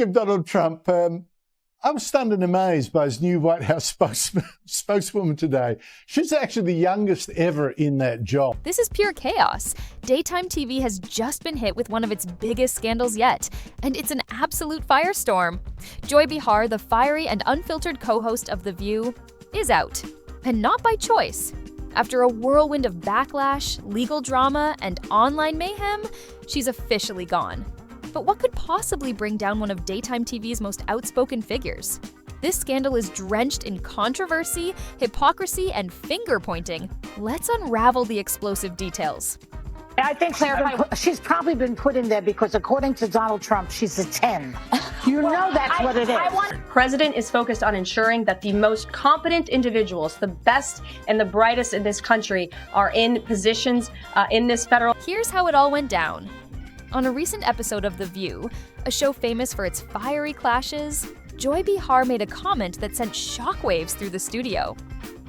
Of Donald Trump, I was stunned and amazed by his new White House spokeswoman today. She's actually the youngest ever in that job. This is pure chaos. Daytime TV has just been hit with one of its biggest scandals yet, and it's an absolute firestorm. Joy Behar, the fiery and unfiltered co-host of The View, is out, and not by choice. After a whirlwind of backlash, legal drama, and online mayhem, she's officially gone. But what could possibly bring down one of daytime TV's most outspoken figures? This scandal is drenched in controversy, hypocrisy, and finger-pointing. Let's unravel the explosive details. I think she's probably been put in there because, according to Donald Trump, she's a 10. You know that's what it is. The president is focused on ensuring that the most competent individuals, the best and the brightest in this country, are in positions in this federal. Here's how it all went down. On a recent episode of The View, a show famous for its fiery clashes, Joy Behar made a comment that sent shockwaves through the studio.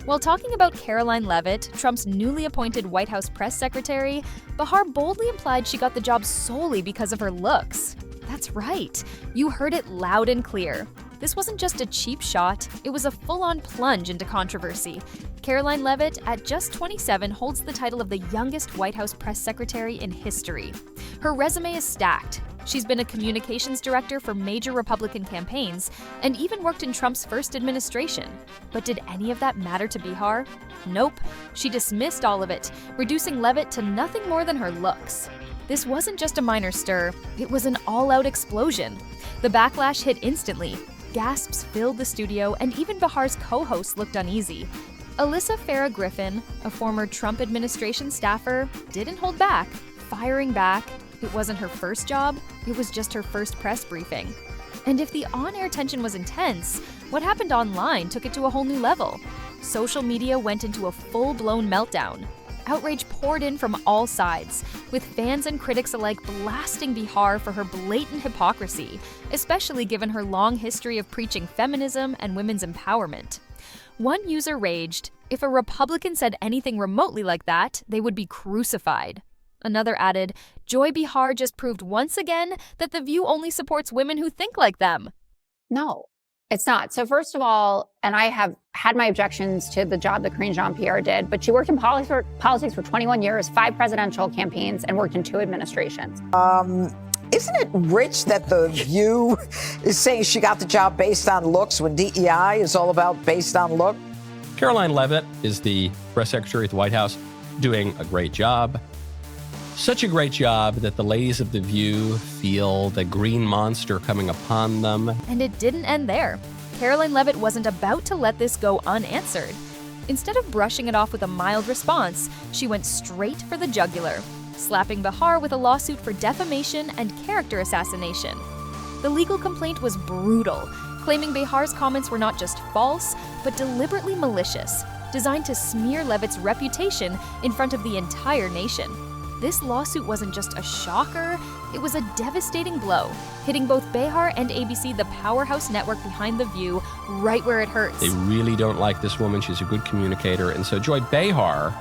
While talking about Caroline Leavitt, Trump's newly appointed White House press secretary, Behar boldly implied she got the job solely because of her looks. That's right, you heard it loud and clear. This wasn't just a cheap shot, it was a full-on plunge into controversy. Caroline Leavitt, at just 27, holds the title of the youngest White House press secretary in history. Her resume is stacked. She's been a communications director for major Republican campaigns and even worked in Trump's first administration. But did any of that matter to Behar? Nope. She dismissed all of it, reducing Leavitt to nothing more than her looks. This wasn't just a minor stir, it was an all-out explosion. The backlash hit instantly. Gasps filled the studio, and even Behar's co-host looked uneasy. Alyssa Farah Griffin, a former Trump administration staffer, didn't hold back, firing back. It wasn't her first job, it was just her first press briefing. And if the on-air tension was intense, what happened online took it to a whole new level. Social media went into a full-blown meltdown. Outrage poured in from all sides, with fans and critics alike blasting Behar for her blatant hypocrisy, especially given her long history of preaching feminism and women's empowerment. One user raged, if a Republican said anything remotely like that, they would be crucified. Another added, Joy Behar just proved once again that The View only supports women who think like them. No, it's not. So first of all, and I have had my objections to the job that Karine Jean-Pierre did, but she worked in politics for 21 years, 5 presidential campaigns, and worked in 2 administrations. Isn't it rich that The View is saying she got the job based on looks when DEI is all about based on look? Caroline Leavitt is the press secretary at the White House, doing a great job. Such a great job that the ladies of The View feel the green monster coming upon them. And it didn't end there. Caroline Leavitt wasn't about to let this go unanswered. Instead of brushing it off with a mild response, she went straight for the jugular, slapping Behar with a lawsuit for defamation and character assassination. The legal complaint was brutal, claiming Behar's comments were not just false, but deliberately malicious, designed to smear Leavitt's reputation in front of the entire nation. This lawsuit wasn't just a shocker, it was a devastating blow, hitting both Behar and ABC, the powerhouse network behind The View, right where it hurts. They really don't like this woman. She's a good communicator. And so Joy Behar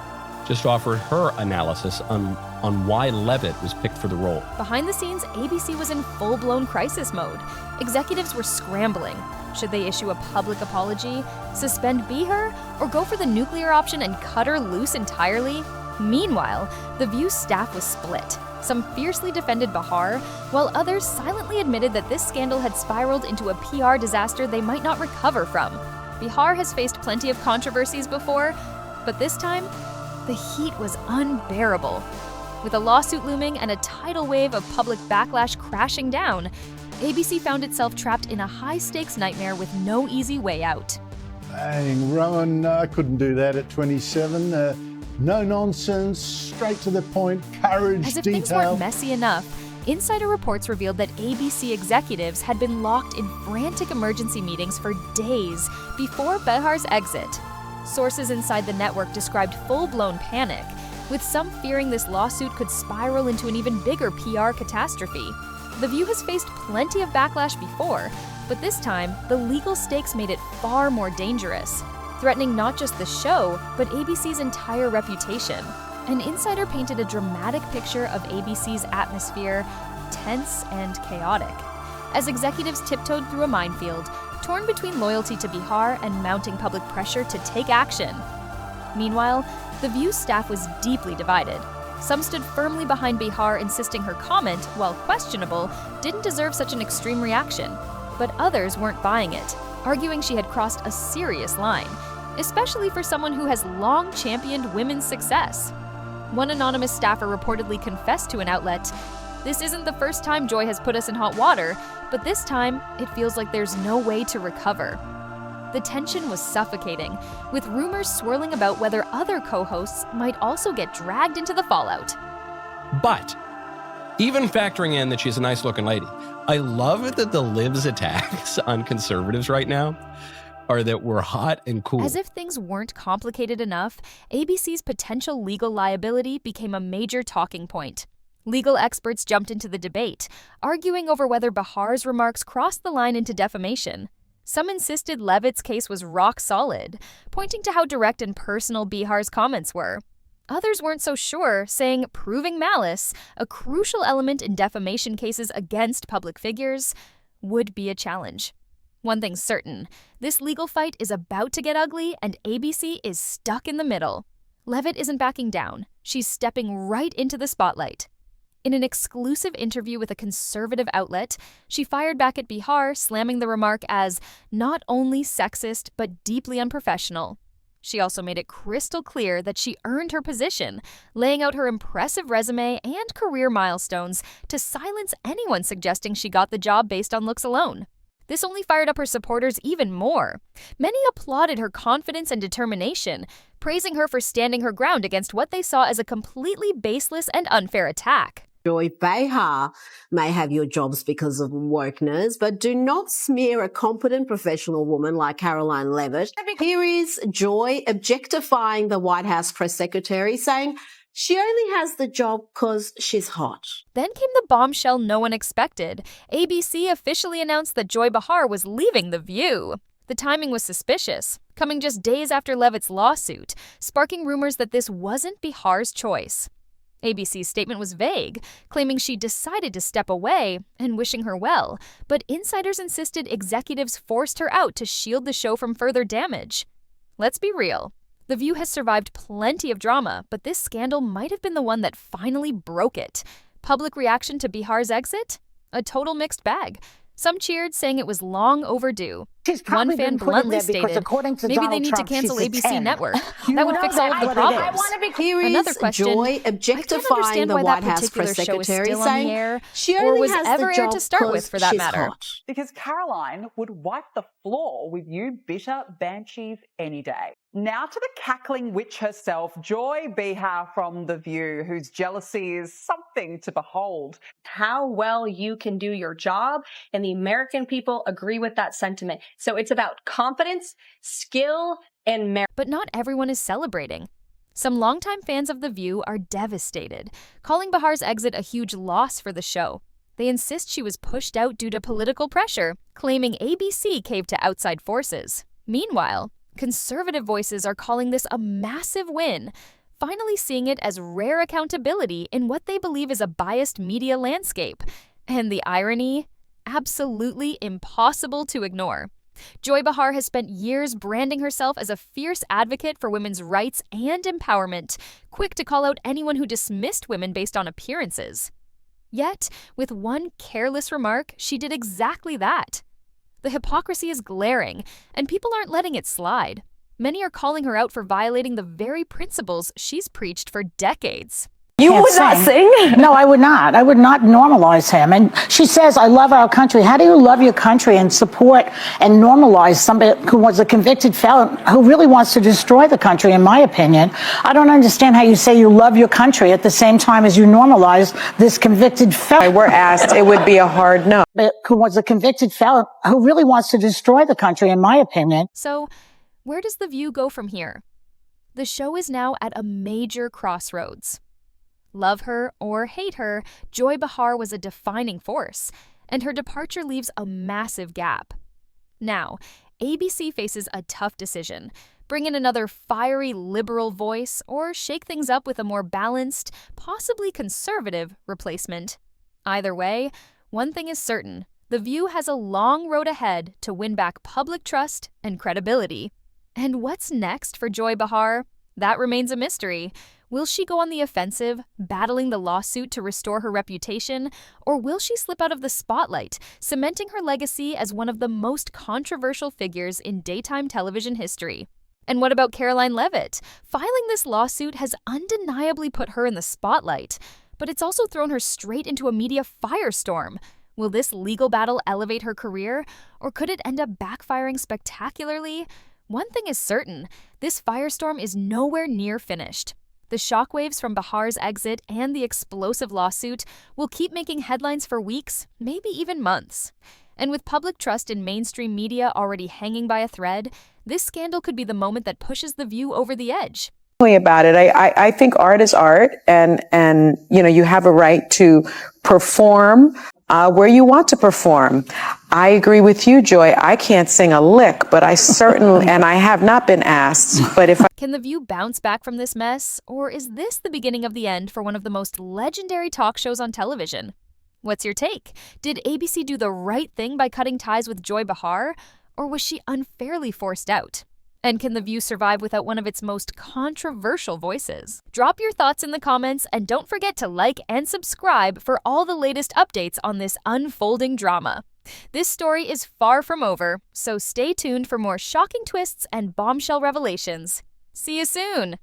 just offered her analysis on why Leavitt was picked for the role. Behind the scenes, ABC was in full-blown crisis mode. Executives were scrambling. Should they issue a public apology, suspend Behar, or go for the nuclear option and cut her loose entirely? Meanwhile, The View's staff was split. Some fiercely defended Behar, while others silently admitted that this scandal had spiraled into a PR disaster they might not recover from. Behar has faced plenty of controversies before, but this time, the heat was unbearable. With a lawsuit looming and a tidal wave of public backlash crashing down, ABC found itself trapped in a high-stakes nightmare with no easy way out. Dang, Rowan, I couldn't do that at 27. No nonsense, straight to the point, courage, As if detail. things weren't messy enough, insider reports revealed that ABC executives had been locked in frantic emergency meetings for days before Behar's exit. Sources inside the network described full-blown panic, with some fearing this lawsuit could spiral into an even bigger PR catastrophe. The View has faced plenty of backlash before, but this time, the legal stakes made it far more dangerous, threatening not just the show, but ABC's entire reputation. An insider painted a dramatic picture of ABC's atmosphere, tense and chaotic. as executives tiptoed through a minefield, torn between loyalty to Behar and mounting public pressure to take action. Meanwhile, The View's staff was deeply divided. Some stood firmly behind Behar, insisting her comment, while questionable, didn't deserve such an extreme reaction. But others weren't buying it, arguing she had crossed a serious line, especially for someone who has long championed women's success. One anonymous staffer reportedly confessed to an outlet, "This isn't the first time Joy has put us in hot water, but this time it feels like there's no way to recover." The tension was suffocating, with rumors swirling about whether other co-hosts might also get dragged into the fallout. But even factoring in that she's a nice-looking lady, I love that the Liv's attacks on conservatives right now are that we're hot and cool. As if things weren't complicated enough, ABC's potential legal liability became a major talking point. Legal experts jumped into the debate, arguing over whether Behar's remarks crossed the line into defamation. Some insisted Leavitt's case was rock solid, pointing to how direct and personal Behar's comments were. Others weren't so sure, saying proving malice, a crucial element in defamation cases against public figures, would be a challenge. One thing's certain, this legal fight is about to get ugly, and ABC is stuck in the middle. Leavitt isn't backing down. She's stepping right into the spotlight. In an exclusive interview with a conservative outlet, she fired back at Behar, slamming the remark as not only sexist, but deeply unprofessional. She also made it crystal clear that she earned her position, laying out her impressive resume and career milestones to silence anyone suggesting she got the job based on looks alone. This only fired up her supporters even more. Many applauded her confidence and determination, praising her for standing her ground against what they saw as a completely baseless and unfair attack. Joy Behar may have your jobs because of wokeness, but do not smear a competent professional woman like Karoline Leavitt. Here is Joy objectifying the White House press secretary, saying she only has the job because she's hot. Then came the bombshell no one expected. ABC officially announced that Joy Behar was leaving The View. The timing was suspicious, coming just days after Leavitt's lawsuit, sparking rumors that this wasn't Behar's choice. ABC's statement was vague, claiming she decided to step away and wishing her well, but insiders insisted executives forced her out to shield the show from further damage. Let's be real. The View has survived plenty of drama, but this scandal might have been the one that finally broke it. Public reaction to Behar's exit? A total mixed bag. Some cheered, saying it was long overdue. One fan bluntly stated, maybe they need to cancel ABC Network. That would fix all of the problems. Here is Another question, Joy objectifying the White House press secretary, saying she only has the job to start with, for that matter. Hot. Because Caroline would wipe the floor with you bitter banshees any day. Now to the cackling witch herself, Joy Behar from The View, whose jealousy is something to behold. How well you can do your job, and the American people agree with that sentiment. So it's about confidence, skill, and merit. But not everyone is celebrating. Some longtime fans of The View are devastated, calling Behar's exit a huge loss for the show. They insist she was pushed out due to political pressure, claiming ABC caved to outside forces. Meanwhile, conservative voices are calling this a massive win, finally seeing it as rare accountability in what they believe is a biased media landscape. And the irony? Absolutely impossible to ignore. Joy Behar has spent years branding herself as a fierce advocate for women's rights and empowerment, quick to call out anyone who dismissed women based on appearances. Yet, with one careless remark, she did exactly that. The hypocrisy is glaring, and people aren't letting it slide. Many are calling her out for violating the very principles she's preached for decades. You would not sing? No, I would not. I would not normalize him. And she says, I love our country. How do you love your country and support and normalize somebody who was a convicted felon who really wants to destroy the country, in my opinion? I don't understand how you say you love your country at the same time as you normalize this convicted felon. If I were asked, it would be a hard no. Who was a convicted felon who really wants to destroy the country, in my opinion. So, where does The View go from here? The show is now at a major crossroads. Love her or hate her, Joy Behar was a defining force, and her departure leaves a massive gap. Now, ABC faces a tough decision: bring in another fiery liberal voice or shake things up with a more balanced, possibly conservative replacement. Either way, one thing is certain: The View has a long road ahead to win back public trust and credibility. And what's next for Joy Behar? That remains a mystery. Will she go on the offensive, battling the lawsuit to restore her reputation, or will she slip out of the spotlight, cementing her legacy as one of the most controversial figures in daytime television history? And what about Caroline Leavitt? Filing this lawsuit has undeniably put her in the spotlight, but it's also thrown her straight into a media firestorm. Will this legal battle elevate her career, or could it end up backfiring spectacularly? One thing is certain, this firestorm is nowhere near finished. The shockwaves from Behar's exit and the explosive lawsuit will keep making headlines for weeks, maybe even months. And with public trust in mainstream media already hanging by a thread, this scandal could be the moment that pushes The View over the edge. About it, I think art is art, and you have a right to perform where you want to perform. I agree with you, Joy. I can't sing a lick, but I certainly, and I have not been asked, but if Can The View bounce back from this mess, or is this the beginning of the end for one of the most legendary talk shows on television? What's your take? Did ABC do the right thing by cutting ties with Joy Behar, or was she unfairly forced out? And can The View survive without one of its most controversial voices? Drop your thoughts in the comments, and don't forget to like and subscribe for all the latest updates on this unfolding drama. This story is far from over, so stay tuned for more shocking twists and bombshell revelations. See you soon!